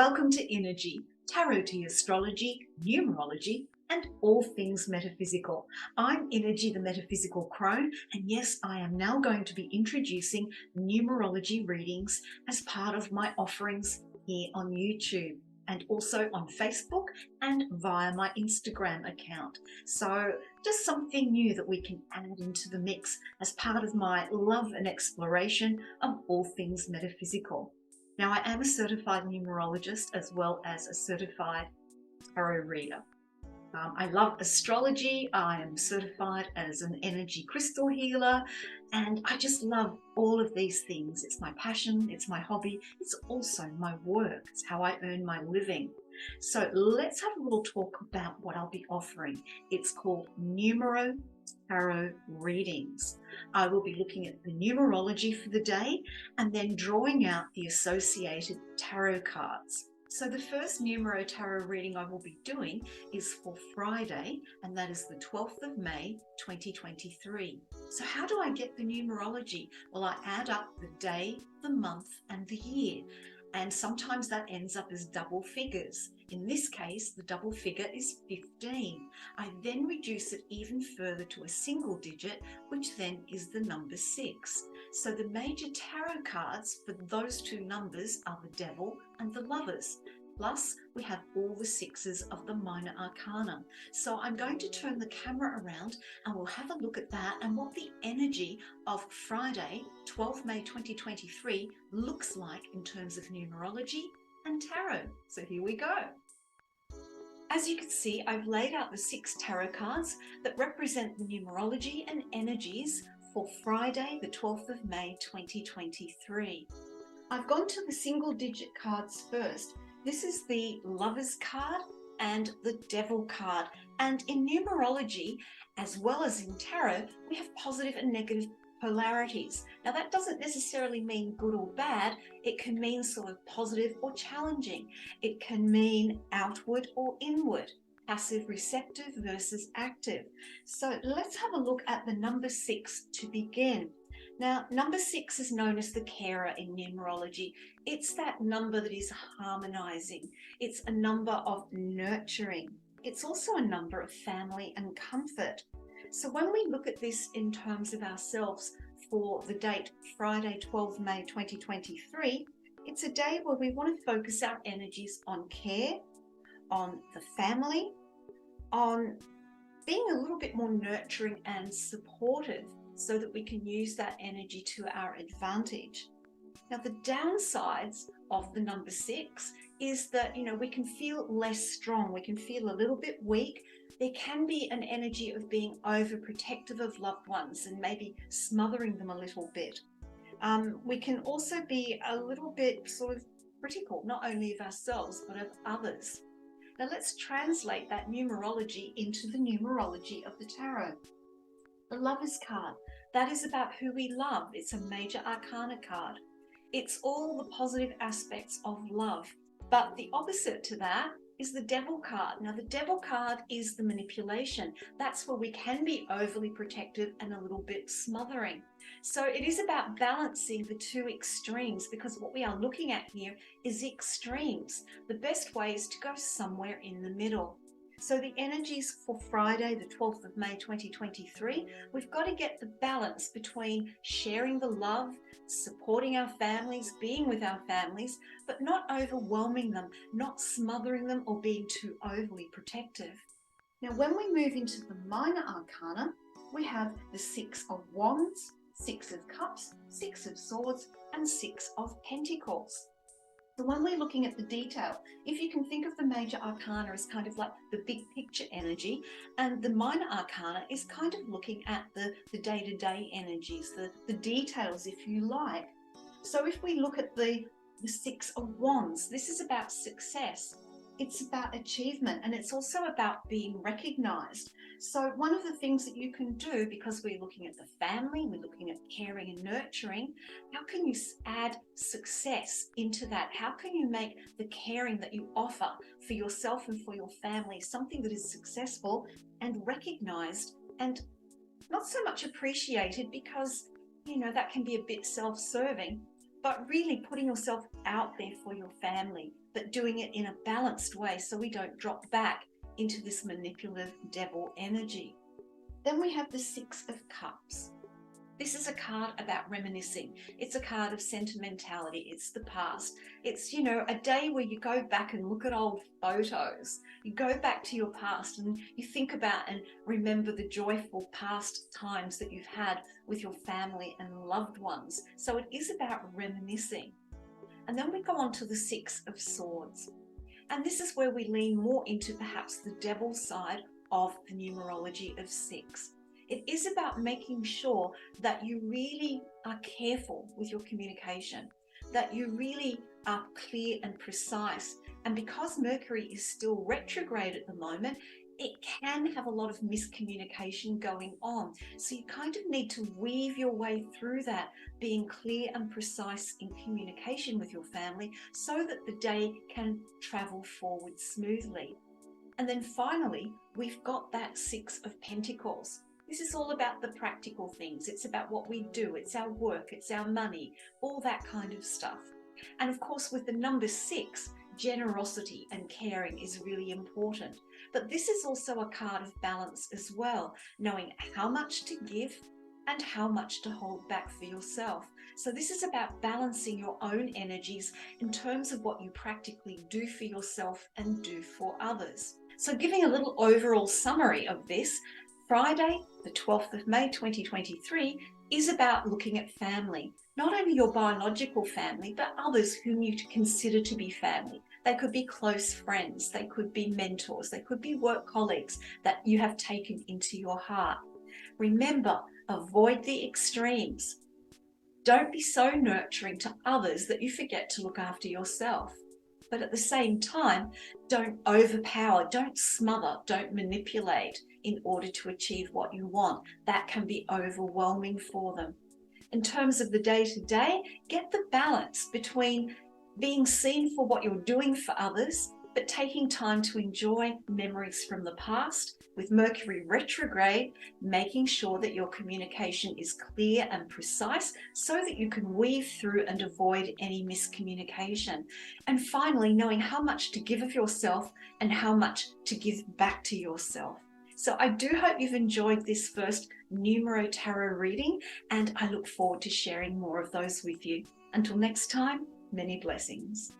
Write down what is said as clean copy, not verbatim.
Welcome to Innerji, Tarot to Astrology, Numerology, and all things metaphysical. I'm Innerji, the metaphysical crone, and yes, I am now going to be introducing numerology readings as part of my offerings here on YouTube and also on Facebook and via my Instagram account. So just something new that we can add into the mix as part of my love and exploration of all things metaphysical. Now, I am a certified numerologist as well as a certified tarot reader. I love astrology. I am certified as an energy crystal healer, and I just love all of these things. It's my passion, it's my hobby, it's also my work. It's how I earn my living. So let's have a little talk about what I'll be offering. It's called Numero-Tarot Readings. I will be looking at the numerology for the day and then drawing out the associated tarot cards. So the first Numero-Tarot reading I will be doing is for Friday, and that is the 12th of May, 2023. So how do I get the numerology? Well, I add up the day, the month, and the year. And sometimes that ends up as double figures. In this case, the double figure is 15. I then reduce it even further to a single digit, which then is the number 6. So the major tarot cards for those two numbers are the Devil and the Lovers. Plus, we have all the sixes of the minor arcana. So I'm going to turn the camera around and we'll have a look at that and what the energy of Friday, 12th May 2023 looks like in terms of numerology and tarot. So here we go. As you can see, I've laid out the 6 tarot cards that represent the numerology and energies for Friday, the 12th of May 2023. I've gone to the single digit cards first. This is the Lovers card and the Devil card. And in numerology, as well as in tarot, we have positive and negative polarities. Now that doesn't necessarily mean good or bad. It can mean sort of positive or challenging. It can mean outward or inward, passive receptive versus active. So let's have a look at the number 6 to begin. Now, number 6 is known as the carer in numerology. It's that number that is harmonizing. It's a number of nurturing. It's also a number of family and comfort. So when we look at this in terms of ourselves for the date Friday, 12 May 2023, it's a day where we want to focus our energies on care, on the family, on being a little bit more nurturing and supportive so that we can use that energy to our advantage. Now, the downsides of the number 6 is that, we can feel less strong. We can feel a little bit weak. There can be an energy of being overprotective of loved ones and maybe smothering them a little bit. We can also be a little bit sort of critical, not only of ourselves, but of others. Now let's translate that numerology into the numerology of the tarot. The Lovers card, that is about who we love. It's a major arcana card. It's all the positive aspects of love. But the opposite to that is the Devil card. Now the Devil card is the manipulation. That's where we can be overly protective and a little bit smothering. So it is about balancing the two extremes, because what we are looking at here is extremes. The best way is to go somewhere in the middle. So the energies for Friday, the 12th of May 2023, we've got to get the balance between sharing the love, supporting our families, being with our families, but not overwhelming them, not smothering them or being too overly protective. Now, when we move into the minor arcana, we have the 6 of Wands, 6 of Cups, 6 of Swords, and 6 of Pentacles. So when we're looking at the detail, if you can think of the major arcana as kind of like the big picture energy, and the minor arcana is kind of looking at the day-to-day energies, the details, if you like. So if we look at the 6 of Wands, this is about success. It's about achievement, and it's also about being recognized. So one of the things that you can do, because we're looking at the family, we're looking at caring and nurturing, how can you add success into that? How can you make the caring that you offer for yourself and for your family something that is successful and recognized and not so much appreciated, because, that can be a bit self-serving, but really putting yourself out there for your family, but doing it in a balanced way so we don't drop back into this manipulative devil energy. Then we have the Six of Cups. This is a card about reminiscing. It's a card of sentimentality. It's the past. It's, a day where you go back and look at old photos. You go back to your past and you think about and remember the joyful past times that you've had with your family and loved ones. So it is about reminiscing. And then we go on to the Six of Swords. And this is where we lean more into perhaps the devil side of the numerology of 6. It is about making sure that you really are careful with your communication, that you really are clear and precise. And because Mercury is still retrograde at the moment, it can have a lot of miscommunication going on. So you kind of need to weave your way through that, being clear and precise in communication with your family so that the day can travel forward smoothly. And then finally, we've got that Six of Pentacles. This is all about the practical things. It's about what we do. It's our work. It's our money, all that kind of stuff. And of course, with the number 6, generosity and caring is really important. But this is also a card of balance as well, knowing how much to give and how much to hold back for yourself. So this is about balancing your own energies in terms of what you practically do for yourself and do for others. So giving a little overall summary of this, Friday, the 12th of May 2023, is about looking at family. Not only your biological family, but others whom you consider to be family. They could be close friends, they could be mentors, they could be work colleagues that you have taken into your heart. Remember, avoid the extremes. Don't be so nurturing to others that you forget to look after yourself. But at the same time, don't overpower, don't smother, don't manipulate in order to achieve what you want. That can be overwhelming for them. In terms of the day-to-day, get the balance between being seen for what you're doing for others, but taking time to enjoy memories from the past. With Mercury retrograde, making sure that your communication is clear and precise so that you can weave through and avoid any miscommunication. And finally, knowing how much to give of yourself and how much to give back to yourself. So I do hope you've enjoyed this first Numero-Tarot reading, and I look forward to sharing more of those with you. Until next time, many blessings.